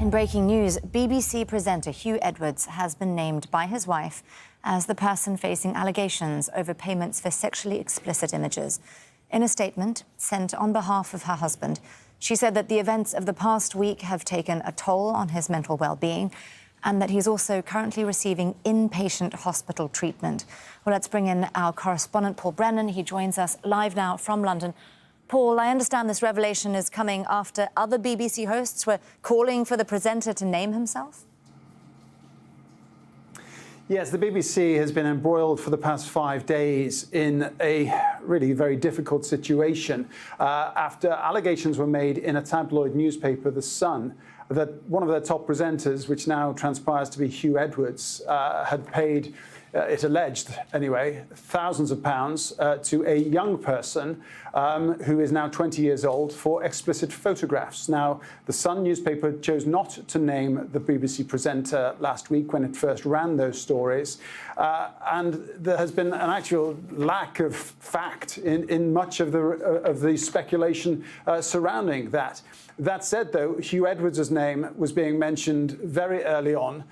In breaking news, BBC presenter HUW Edwards has been named by his wife as the person facing allegations over payments for sexually explicit images. In a statement sent on behalf of her husband, she said that the events of the past week have taken a toll on his mental well-being and that he's also currently receiving inpatient hospital treatment. Well, let's bring in our correspondent, Paul Brennan. He joins us live now from London. Paul, I understand this revelation is coming after other BBC hosts were calling for the presenter to name himself? Yes, the BBC has been embroiled for the past 5 days in a really very difficult situation after allegations were made in a tabloid newspaper, The Sun, that one of their top presenters, which now transpires to be HUW Edwards, had paid, it alleged anyway, thousands of pounds to a young person who is now 20 years old for explicit photographs. Now, the Sun newspaper chose not to name the BBC presenter last week when it first ran those stories. And there has been an actual lack of fact in much of the speculation surrounding that. That said, though, HUW Edwards' name was being mentioned very early on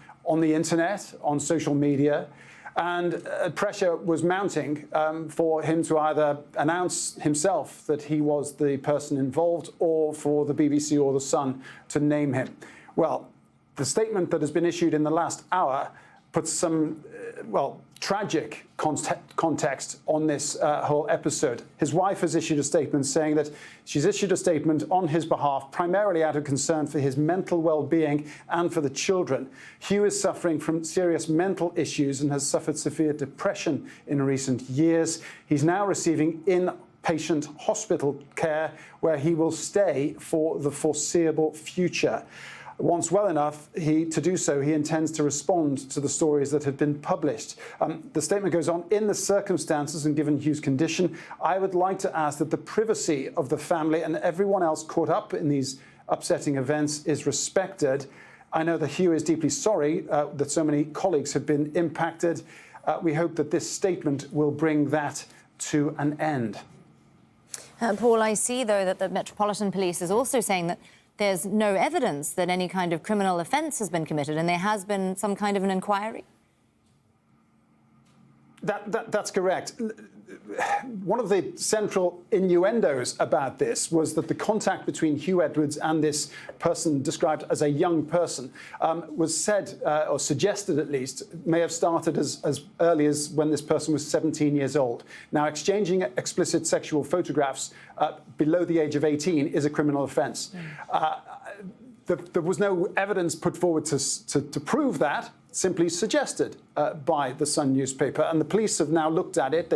the internet, on social media, and pressure was mounting for him to either announce himself that he was the person involved or for the BBC or The Sun to name him. Well, the statement that has been issued in the last hour puts some, tragic context on this whole episode. His wife has issued a statement saying that she's issued a statement on his behalf, primarily out of concern for his mental well-being and for the children. HUW is suffering from serious mental issues and has suffered severe depression in recent years. He's now receiving inpatient hospital care where he will stay for the foreseeable future. Once well enough to do so, he intends to respond to the stories that have been published. The statement goes on, in the circumstances and given HUW's condition, I would like to ask that the privacy of the family and everyone else caught up in these upsetting events is respected. I know that HUW is deeply sorry that so many colleagues have been impacted. We hope that this statement will bring that to an end. Paul, I see, though, that the Metropolitan Police is also saying that there's no evidence that any kind of criminal offence has been committed and there has been some kind of an inquiry. That's correct. One of the central innuendos about this was that the contact between HUW Edwards and this person described as a young person was said, or suggested at least, may have started as early as when this person was 17 years old. Now, exchanging explicit sexual photographs below the age of 18 is a criminal offence. There was no evidence put forward to prove that, simply suggested by the Sun newspaper. And the police have now looked at it.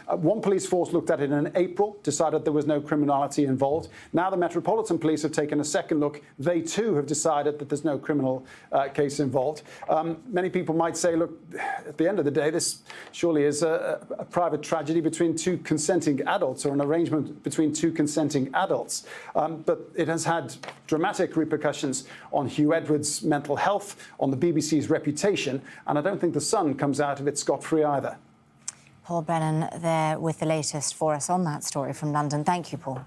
One police force looked at it in April, decided there was no criminality involved. Now the Metropolitan Police have taken a second look. They too have decided that there's no criminal case involved. Many people might say, look, at the end of the day, this surely is a private tragedy between two consenting adults, or an arrangement between two consenting adults. But it has had dramatic repercussions on HUW Edwards' mental health, on the BBC's reputation, and I don't think the Sun comes out of it scot-free either. Paul Brennan there with the latest for us on that story from London. Thank you, Paul.